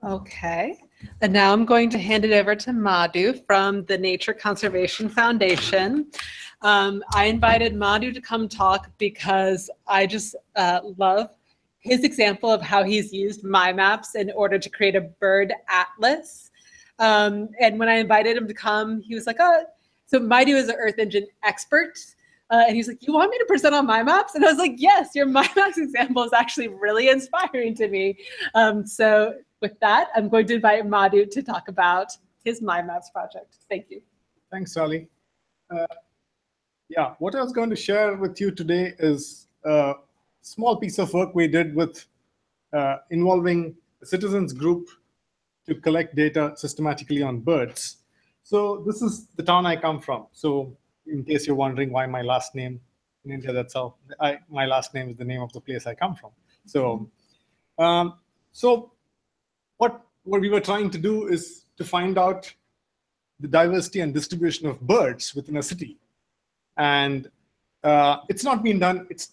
Okay, and now I'm going to hand it over to Madhu from the Nature Conservation Foundation. I invited Madhu to come talk because I just love his example of how he's used my maps in order to create a bird atlas. And when I invited him to come, he was like, oh, so Madhu is an Earth Engine expert. And he's like, you want me to present on my maps? And I was like, yes, your my maps example is actually really inspiring to me. So with that, I'm going to invite Madhu to talk about his My Maps project. Thank you. Thanks, Sally. Yeah, what I was going to share with you today is a small piece of work we did with involving a citizens group to collect data systematically on birds. So this is the town I come from. So in case you're wondering why my last name in India, that's how my last name is the name of the place I come from. So, what we were trying to do is to find out the diversity and distribution of birds within a city. And it's not been done, it's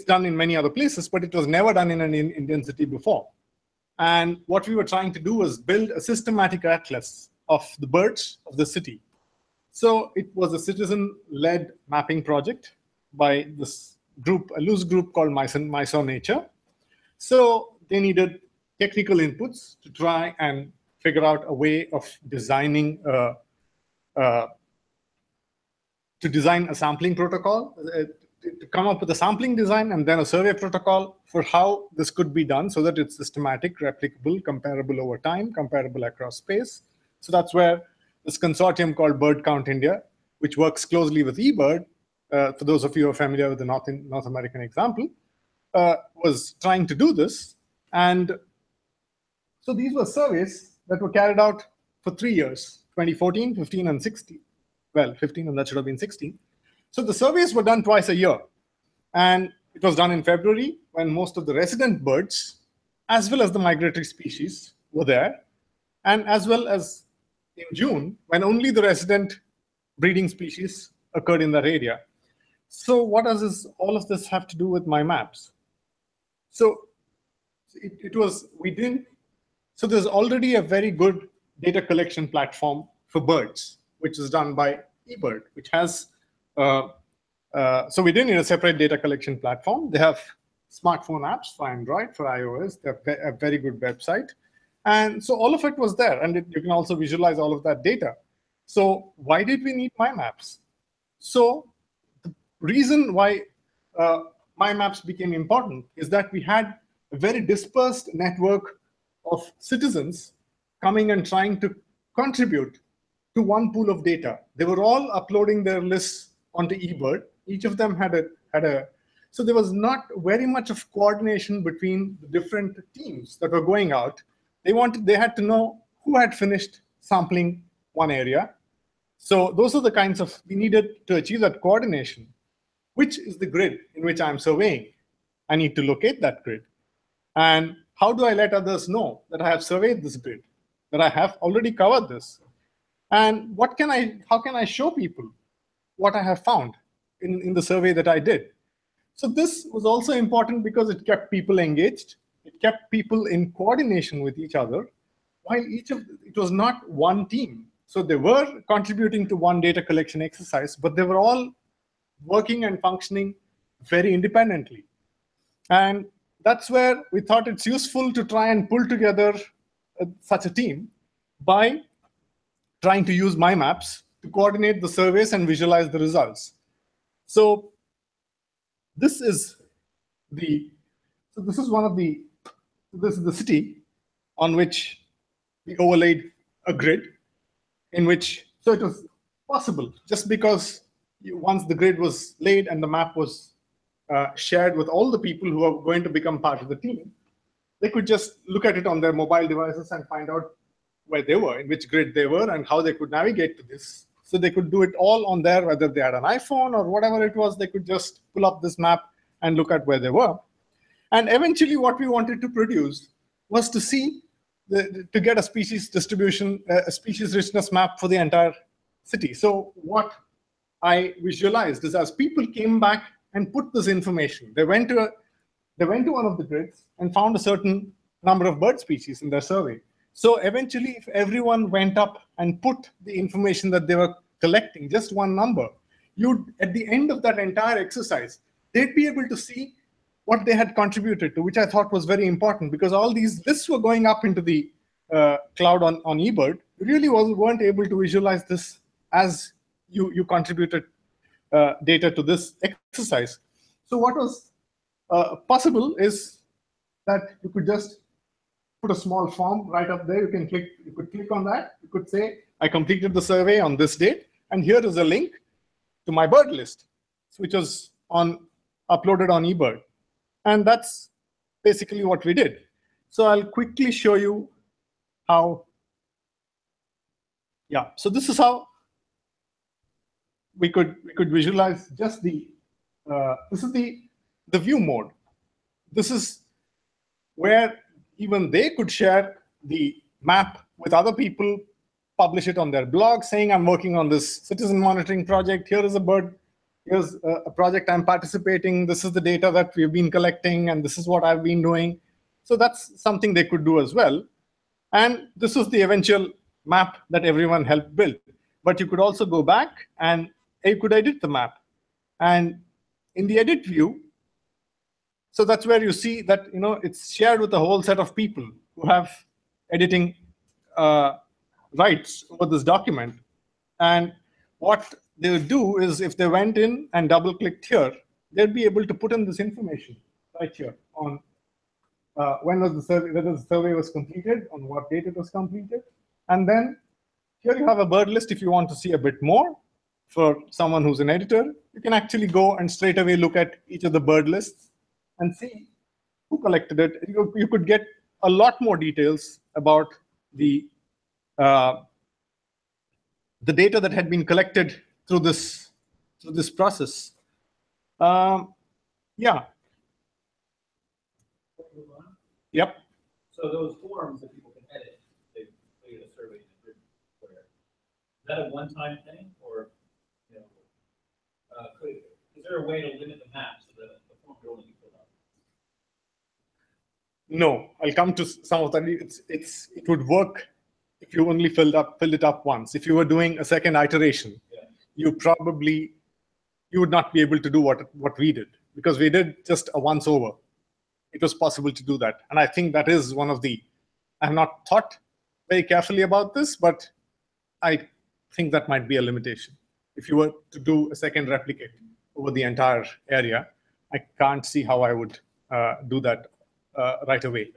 done in many other places, but it was never done in an Indian city before. And what we were trying to do was build a systematic atlas of the birds of the city. So it was a citizen-led mapping project by this group, a loose group called Mysore Nature. So they needed technical inputs to try and figure out a way of designing to design a sampling protocol, to come up with a sampling design and then a survey protocol for how this could be done so that it's systematic, replicable, comparable over time, comparable across space. So that's where this consortium called Bird Count India, which works closely with eBird, for those of you who are familiar with the North American example, was trying to do this. And so these were surveys that were carried out for 3 years, 2014, 15, and 16. Well, 15, and that should have been 16. So the surveys were done twice a year. And it was done in February when most of the resident birds, as well as the migratory species, were there. And as well as in June, when only the resident breeding species occurred in that area. So what does all of this have to do with my maps? So so there's already a very good data collection platform for birds, which is done by eBird, which has, so we didn't need a separate data collection platform. They have smartphone apps for Android, for iOS. They have a very good website. And so all of it was there, and you can also visualize all of that data. So why did we need my maps? So the reason why my maps became important is that we had a very dispersed network of citizens coming and trying to contribute to one pool of data. They were all uploading their lists onto eBird. Each of them had a so there was not very much of coordination between the different teams that were going out. They had to know who had finished sampling one area. So those are the kinds of, we needed to achieve that coordination. Which is the grid in which I'm surveying? I need to locate that grid. And how do I let others know that I have surveyed this grid, that I have already covered this? And how can I show people what I have found in the survey that I did? So this was also important because it kept people engaged. It kept people in coordination with each other, while it was not one team. So they were contributing to one data collection exercise, but they were all working and functioning very independently. And that's where we thought it's useful to try and pull together such a team by trying to use my maps to coordinate the surveys and visualize the results. So this is the city on which we overlaid a grid in which, so it was possible just because once the grid was laid and the map was shared with all the people who are going to become part of the team, they could just look at it on their mobile devices and find out where they were, in which grid they were, and how they could navigate to this. So they could do it all on there, whether they had an iPhone or whatever it was, they could just pull up this map and look at where they were. And eventually what we wanted to produce was to see, to get a species distribution, a species richness map for the entire city. So what I visualized is as people came back and put this information, they went to one of the grids and found a certain number of bird species in their survey. So eventually, if everyone went up and put the information that they were collecting, just one number, at the end of that entire exercise, they'd be able to see what they had contributed to, which I thought was very important, because all these lists were going up into the cloud on eBird. You really weren't able to visualize this as you contributed data to this exercise. So what was possible is that you could just put a small form right up there. You could click on that. You could say, I completed the survey on this date, and here is a link to my bird list, which was uploaded on eBird. And that's basically what we did. So I'll quickly show you how. Yeah, so this is how we could visualize just this is the view mode. This is where even they could share the map with other people, publish it on their blog, saying, I'm working on this citizen monitoring project. Here is a bird. Here's a project I'm participating. This is the data that we've been collecting, and this is what I've been doing. So that's something they could do as well. And this is the eventual map that everyone helped build. But you could also go back and you could edit the map. And in the edit view, so that's where you see that it's shared with a whole set of people who have editing rights over this document. And what they would do is, if they went in and double-clicked here, they'd be able to put in this information right here on when was the survey, whether the survey was completed, on what date it was completed. And then here you have a bird list. If you want to see a bit more, for someone who's an editor, you can actually go and straight away look at each of the bird lists and see who collected it. You could get a lot more details about the data that had been collected through this process. Yeah. Yep. So those forms that people can edit, they create a survey in a grid square. Is that a one-time thing, or is there a way to limit the map so that the form can only be filled out? No, I'll come to some of that. It would work if you only filled it up once. If you were doing a second iteration, you would not be able to do what we did, because we did just a once over. It was possible to do that. And I think that is one of the, I have not thought very carefully about this, but I think that might be a limitation. If you were to do a second replicate over the entire area, I can't see how I would do that right away.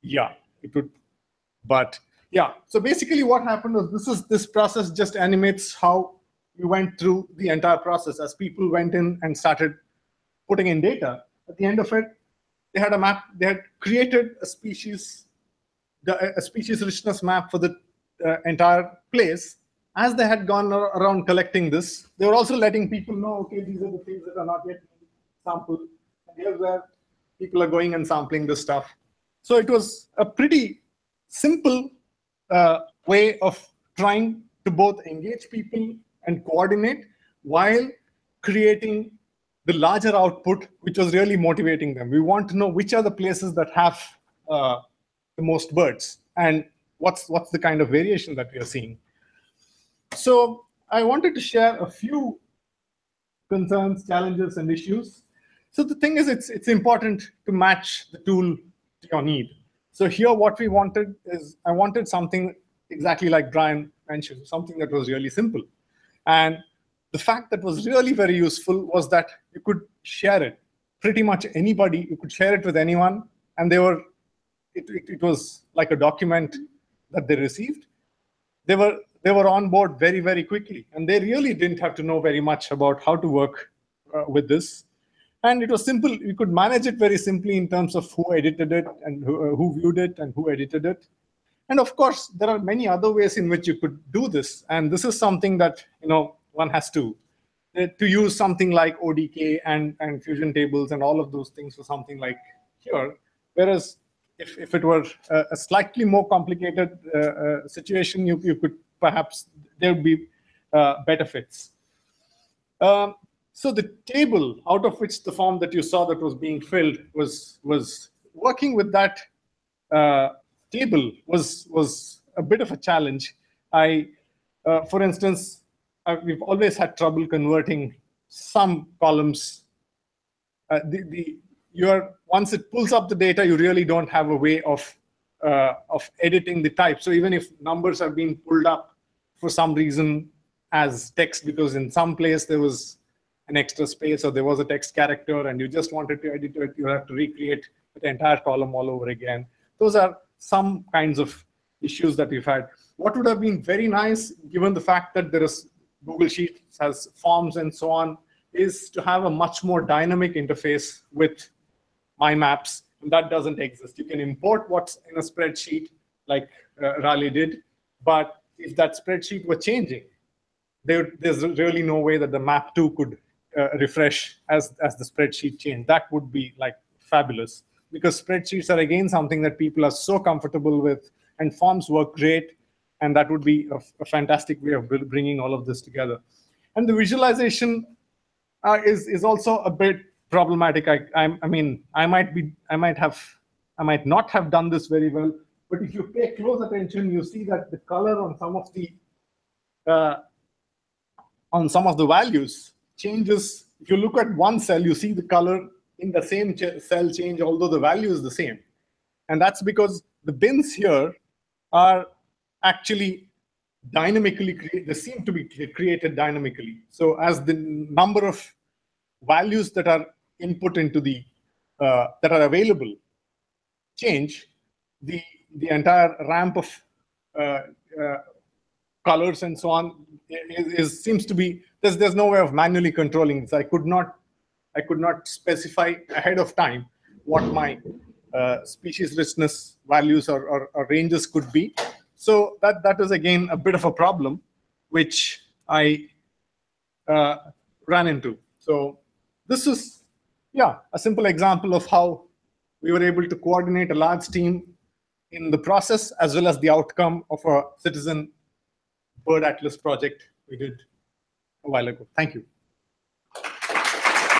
Yeah, it would. But yeah, so basically what happened was this process just animates how you went through the entire process. As people went in and started putting in data, at the end of it, they had a map. They had created a species richness map for the entire place. As they had gone around collecting this, they were also letting people know, okay, these are the things that are not yet sampled. And here's where people are going and sampling this stuff. So it was a pretty simple way of trying to both engage people and coordinate while creating the larger output, which was really motivating them. We want to know which are the places that have the most birds, and what's the kind of variation that we are seeing. So I wanted to share a few concerns, challenges, and issues. So the thing is, it's important to match the tool to your need. So here what we wanted is, I wanted something exactly like Brian mentioned, something that was really simple. And the fact that was really very useful was that you could share it. Pretty much anybody, you could share it with anyone, and it was like a document that they received. They were on board very, very quickly, and they really didn't have to know very much about how to work with this. And it was simple. You could manage it very simply in terms of who edited it and who viewed it and who edited it. And of course, there are many other ways in which you could do this. And this is something that one has to use something like ODK and fusion tables and all of those things for something like here. Whereas if it were a slightly more complicated situation, you could perhaps, there would be better fits. So the table out of which the form that you saw that was being filled was working with that table was a bit of a challenge. For instance, we've always had trouble converting some columns. Once it pulls up the data, you really don't have a way of editing the type. So even if numbers have been pulled up for some reason as text, because in some place there was an extra space or there was a text character and you just wanted to edit it, you have to recreate the entire column all over again. Those are some kinds of issues that we've had. What would have been very nice, given the fact that there is Google Sheets has forms and so on, is to have a much more dynamic interface with My Maps, and that doesn't exist. You can import what's in a spreadsheet like Raleigh did, but if that spreadsheet were changing, there's really no way that the map 2 could refresh as the spreadsheet changed. That would be like fabulous, because spreadsheets are again something that people are so comfortable with, and forms work great, and that would be a fantastic way of bringing all of this together. And the visualization is also a bit problematic. I mean, I might not have done this very well, but if you pay close attention, you see that the color on some of the values changes. If you look at one cell, you see the color in the same cell change, although the value is the same. And that's because the bins here are actually dynamically created. They seem to be created dynamically. So as the number of values that are input into the that are available change, the entire ramp of colors and so on seems to be, there's no way of manually controlling this. I could not specify ahead of time what my species richness values or ranges could be. So that is again a bit of a problem which I ran into. So this is, yeah, a simple example of how we were able to coordinate a large team in the process as well as the outcome of a citizen bird atlas project we did a while ago. Thank you.